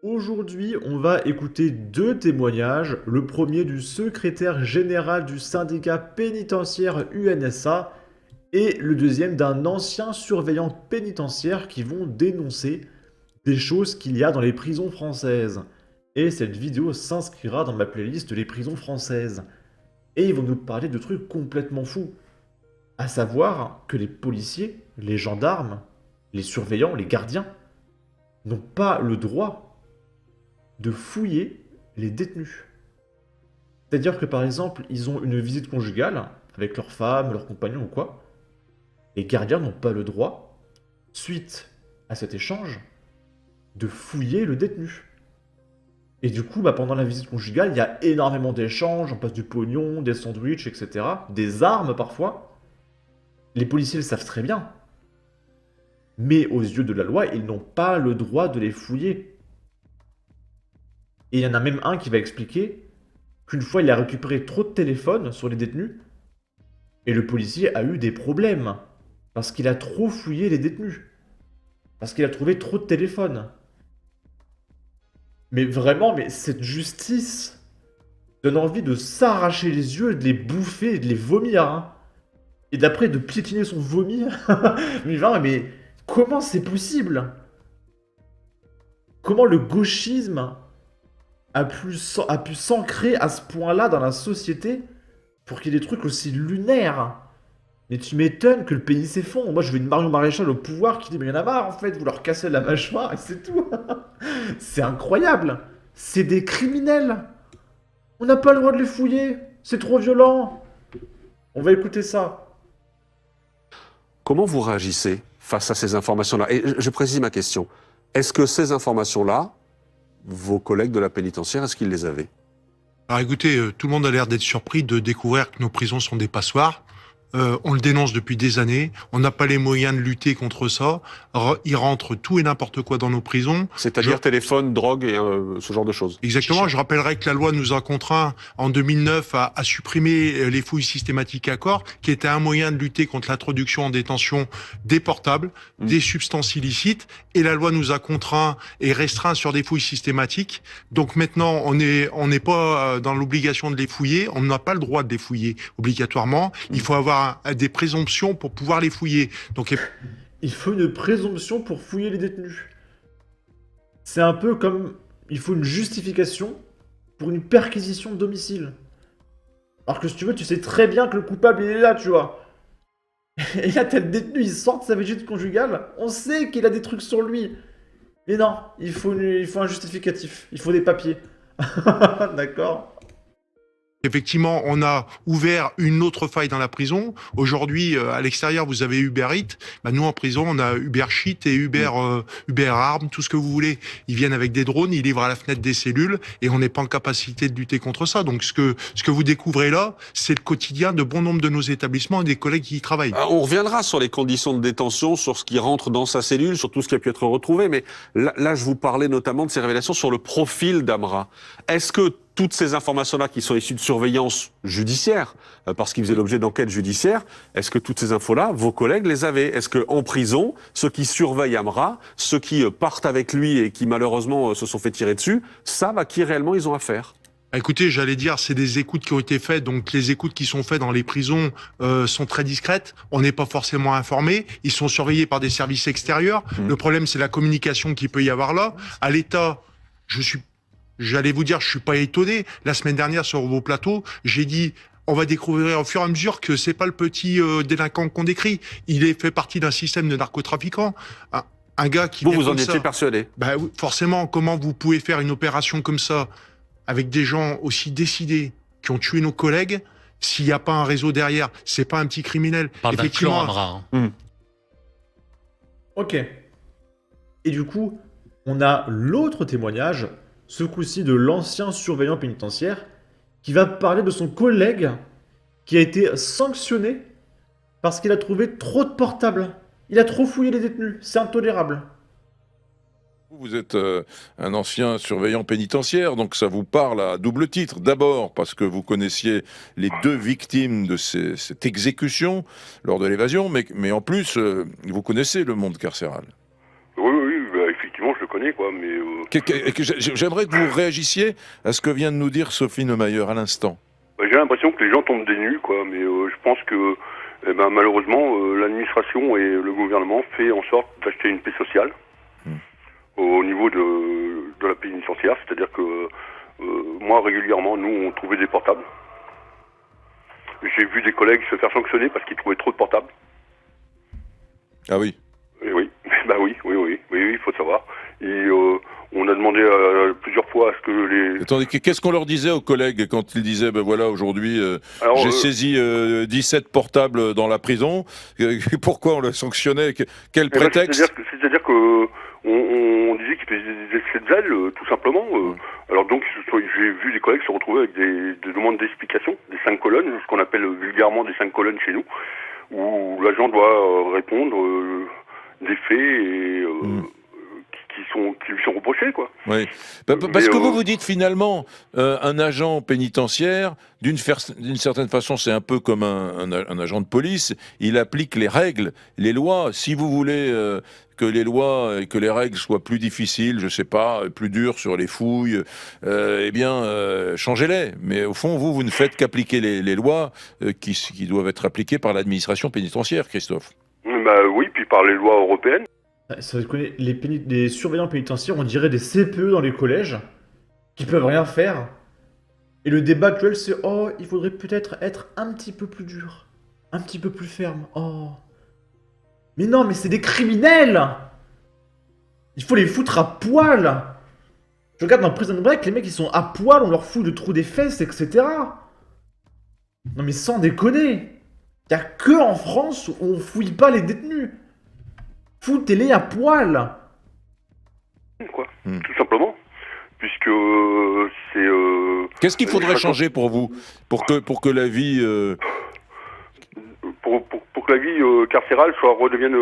Aujourd'hui, on va écouter deux témoignages. Le premier du secrétaire général du syndicat pénitentiaire UNSA et le deuxième d'un ancien surveillant pénitentiaire qui vont dénoncer des choses qu'il y a dans les prisons françaises. Et cette vidéo s'inscrira dans ma playlist Les prisons françaises. Et ils vont nous parler de trucs complètement fous. À savoir que les policiers, les gendarmes, les surveillants, les gardiens n'ont pas le droit de fouiller les détenus. C'est-à-dire que par exemple, ils ont une visite conjugale avec leur femme, leur compagnon ou quoi. Les gardiens n'ont pas le droit, suite à cet échange, de fouiller le détenu. Et du coup, pendant la visite conjugale, il y a énormément d'échanges, on passe du pognon, des sandwichs, etc. Des armes parfois. Les policiers le savent très bien. Mais aux yeux de la loi, ils n'ont pas le droit de les fouiller. Et il y en a même un qui va expliquer qu'une fois, il a récupéré trop de téléphones sur les détenus, et le policier a eu des problèmes, parce qu'il a trop fouillé les détenus. Parce qu'il a trouvé trop de téléphones. Mais vraiment, mais cette justice donne envie de s'arracher les yeux, de les bouffer et de les vomir. Hein. Et d'après, de piétiner son vomi. Mais genre, mais comment c'est possible? Comment le gauchisme a pu s'ancrer à ce point-là dans la société pour qu'il y ait des trucs aussi lunaires? Mais tu m'étonnes que le pays s'effondre. Moi, je veux une Marion Maréchal au pouvoir qui dit mais il y en a marre en fait, vous leur cassez la mâchoire et c'est tout. C'est incroyable. C'est des criminels. On n'a pas le droit de les fouiller. C'est trop violent. On va écouter ça. Comment vous réagissez face à ces informations-là? Et je précise ma question. Est-ce que ces informations-là, vos collègues de la pénitentiaire, est-ce qu'ils les avaient? Alors écoutez, tout le monde a l'air d'être surpris de découvrir que nos prisons sont des passoires. On le dénonce depuis des années. On n'a pas les moyens de lutter contre ça. Il rentre tout et n'importe quoi dans nos prisons. C'est-à-dire téléphone, drogue et ce genre de choses. Exactement. Je rappellerai que la loi nous a contraints en 2009 à supprimer les fouilles systématiques à corps, qui était un moyen de lutter contre l'introduction en détention des portables, des substances illicites. Et la loi nous a contraints et restreints sur des fouilles systématiques. Donc maintenant, on n'est pas dans l'obligation de les fouiller. On n'a pas le droit de les fouiller obligatoirement. Il faut avoir des présomptions pour pouvoir les fouiller. Donc, il faut une présomption pour fouiller les détenus. C'est un peu comme il faut une justification pour une perquisition de domicile. Alors que si tu veux, tu sais très bien que le coupable il est là, tu vois. Et là, t'as le détenu, il sort de sa visite conjugale, on sait qu'il a des trucs sur lui. Mais non, il faut un justificatif, il faut des papiers. D'accord. effectivement, on a ouvert une autre faille dans la prison. Aujourd'hui, à l'extérieur, vous avez Uber Eats. Nous, en prison, on a Uber Sheet et Uber Arm, tout ce que vous voulez. Ils viennent avec des drones, ils livrent à la fenêtre des cellules et on n'est pas en capacité de lutter contre ça. Donc, ce que vous découvrez là, c'est le quotidien de bon nombre de nos établissements et des collègues qui y travaillent. On reviendra sur les conditions de détention, sur ce qui rentre dans sa cellule, sur tout ce qui a pu être retrouvé. Mais là, je vous parlais notamment de ces révélations sur le profil d'Amra. Est-ce que toutes ces informations-là qui sont issues de surveillance judiciaire, parce qu'ils faisaient l'objet d'enquêtes judiciaires, est-ce que toutes ces infos-là, vos collègues les avaient? Est-ce que en prison, ceux qui surveillent Amra, ceux qui partent avec lui et qui malheureusement se sont fait tirer dessus, savent à qui réellement ils ont affaire? Écoutez, j'allais dire, c'est des écoutes qui ont été faites, donc les écoutes qui sont faites dans les prisons sont très discrètes. On n'est pas forcément informé. Ils sont surveillés par des services extérieurs. Le problème, c'est la communication qu'il peut y avoir là. À l'État, j'allais vous dire, je suis pas étonné. La semaine dernière, sur vos plateaux, j'ai dit, on va découvrir au fur et à mesure que c'est pas le petit délinquant qu'on décrit. Il fait partie d'un système de narcotrafiquants. Un gars qui vous en étiez persuadé? Oui, forcément, comment vous pouvez faire une opération comme ça avec des gens aussi décidés qui ont tué nos collègues, s'il n'y a pas un réseau derrière, c'est pas un petit criminel. On parle d'un clan Amra. Ok. Et du coup, on a l'autre témoignage, ce coup-ci de l'ancien surveillant pénitentiaire, qui va parler de son collègue qui a été sanctionné parce qu'il a trouvé trop de portables. Il a trop fouillé les détenus, c'est intolérable. Vous êtes un ancien surveillant pénitentiaire, donc ça vous parle à double titre. D'abord parce que vous connaissiez les deux victimes de cette exécution lors de l'évasion, mais en plus, vous connaissez le monde carcéral. Oui, effectivement, je le connais, quoi, mais... J'aimerais que vous réagissiez à ce que vient de nous dire Sophie Neumayer à l'instant. J'ai l'impression que les gens tombent des nues, quoi, mais je pense que, malheureusement, l'administration et le gouvernement fait en sorte d'acheter une paix sociale au niveau de la pénitentiaire, c'est-à-dire que moi, régulièrement, nous, on trouvait des portables. J'ai vu des collègues se faire sanctionner parce qu'ils trouvaient trop de portables. Ah oui. Et oui, oui, il faut savoir. Et on a demandé plusieurs fois à ce que les... Attendez, qu'est-ce qu'on leur disait aux collègues quand ils disaient, ben voilà, aujourd'hui, j'ai saisi 17 portables dans la prison. Pourquoi on le sanctionnait? Quel prétexte? C'est-à-dire que on disait qu'ils faisaient des excès de zèle, tout simplement. Alors donc, j'ai vu des collègues se retrouver avec des demandes d'explication, des 5 colonnes, ce qu'on appelle vulgairement des 5 colonnes chez nous, où l'agent doit répondre des faits et... qui lui sont reprochés, quoi. Oui. Parce que vous dites finalement, un agent pénitentiaire, d'une certaine façon, c'est un peu comme un agent de police, il applique les règles, les lois. Si vous voulez que les lois et que les règles soient plus difficiles, je sais pas, plus dures sur les fouilles, eh bien, changez-les. Mais au fond, vous ne faites qu'appliquer les lois qui doivent être appliquées par l'administration pénitentiaire, Christophe. Oui, puis par les lois européennes. Les surveillants pénitentiaires, on dirait des CPE dans les collèges, qui peuvent rien faire. Et le débat actuel, c'est « Oh, il faudrait peut-être être un petit peu plus dur, un petit peu plus ferme. Oh. » Mais non, mais c'est des criminels! Il faut les foutre à poil! Je regarde dans Prison Break, les mecs, ils sont à poil, on leur fout le trou des fesses, etc. Non mais sans déconner! Y'a que en France où on fouille pas les détenus! Foutez-les à poil! Quoi, tout simplement. Puisque c'est... Qu'est-ce qu'il faudrait changer pour vous? Pour que la vie... Pour que la vie carcérale redevienne...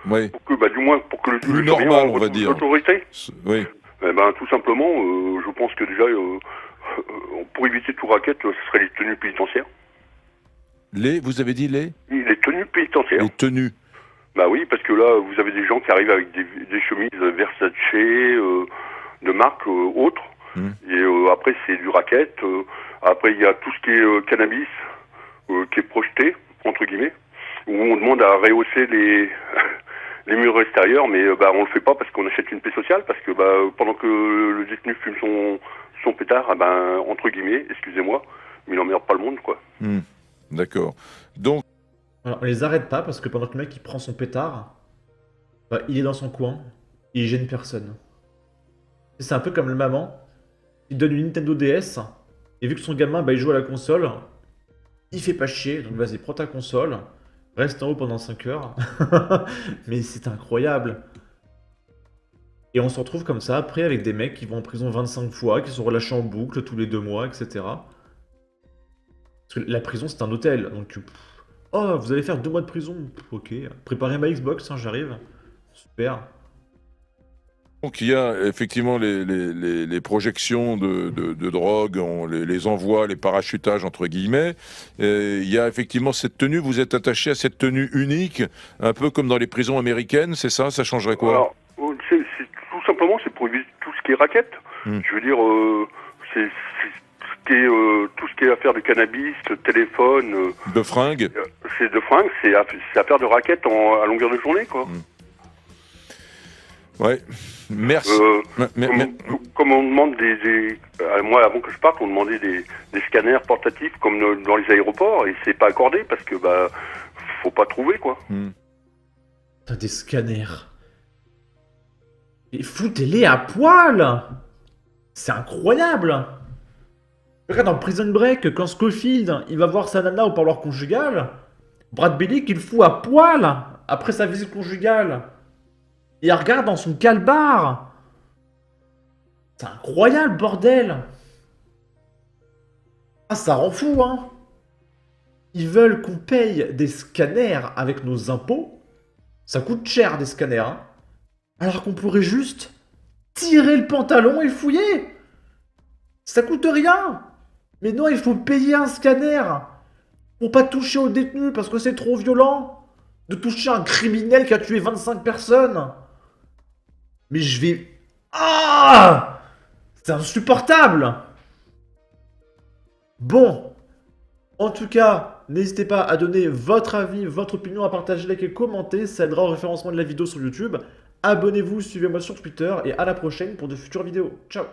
Oui. Du moins, pour que le plus normal, on va dire. L'autorité. Oui. Tout simplement, je pense que déjà, pour éviter tout racket, ce serait les tenues pénitentiaires. Vous avez dit les tenues pénitentiaires. Les tenues. Bah oui, parce que là, vous avez des gens qui arrivent avec des chemises Versace, de marque autres. Et après, c'est du racket. Après, il y a tout ce qui est cannabis, qui est projeté, entre guillemets, où on demande à rehausser les murs extérieurs, mais on le fait pas parce qu'on achète une paix sociale, parce que pendant que le détenu fume son pétard, entre guillemets, excusez-moi, mais il n'emmerde pas le monde, quoi. D'accord. Donc, alors, on les arrête pas parce que pendant que le mec il prend son pétard, il est dans son coin, il gêne personne. C'est un peu comme le maman, il donne une Nintendo DS, et vu que son gamin il joue à la console, il fait pas chier, donc vas-y, prends ta console, reste en haut pendant 5 heures. Mais c'est incroyable. Et on se retrouve comme ça après avec des mecs qui vont en prison 25 fois, qui sont relâchés en boucle tous les 2 mois, etc. Parce que la prison c'est un hôtel, donc... Oh, vous allez faire 2 mois de prison? Ok, préparez ma Xbox, j'arrive. Super. Donc il y a effectivement les projections de drogue, les envois, les parachutages entre guillemets. Il y a effectivement cette tenue, vous êtes attaché à cette tenue unique, un peu comme dans les prisons américaines, c'est ça? Ça changerait quoi? Alors, tout simplement, c'est pour éviter tout ce qui est racket. Je veux dire, c'est tout ce qui est affaire de cannabis, de téléphone... de fringues. C'est affaire de raquettes à longueur de journée, quoi. Ouais, merci. Comme on demande moi, avant que je parte, on demandait des scanners portatifs comme dans les aéroports, et c'est pas accordé parce que, faut pas trouver, quoi. T'as des scanners. Et foutez-les à poil! C'est incroyable! Regarde dans Prison Break, quand Scofield, il va voir sa nana au parloir conjugal, Brad Bellick, il le fout à poil après sa visite conjugale. Et il regarde dans son calbar. C'est incroyable, bordel! Ah, ça rend fou, hein! Ils veulent qu'on paye des scanners avec nos impôts. Ça coûte cher, des scanners, hein. Alors qu'on pourrait juste tirer le pantalon et fouiller. Ça coûte rien. Mais non, il faut payer un scanner pour pas toucher aux détenus parce que c'est trop violent de toucher un criminel qui a tué 25 personnes. Mais je vais Ah! C'est insupportable! Bon, en tout cas, n'hésitez pas à donner votre avis, votre opinion, à partager, liker, commenter, ça aidera au référencement de la vidéo sur YouTube. Abonnez-vous, suivez-moi sur Twitter et à la prochaine pour de futures vidéos. Ciao!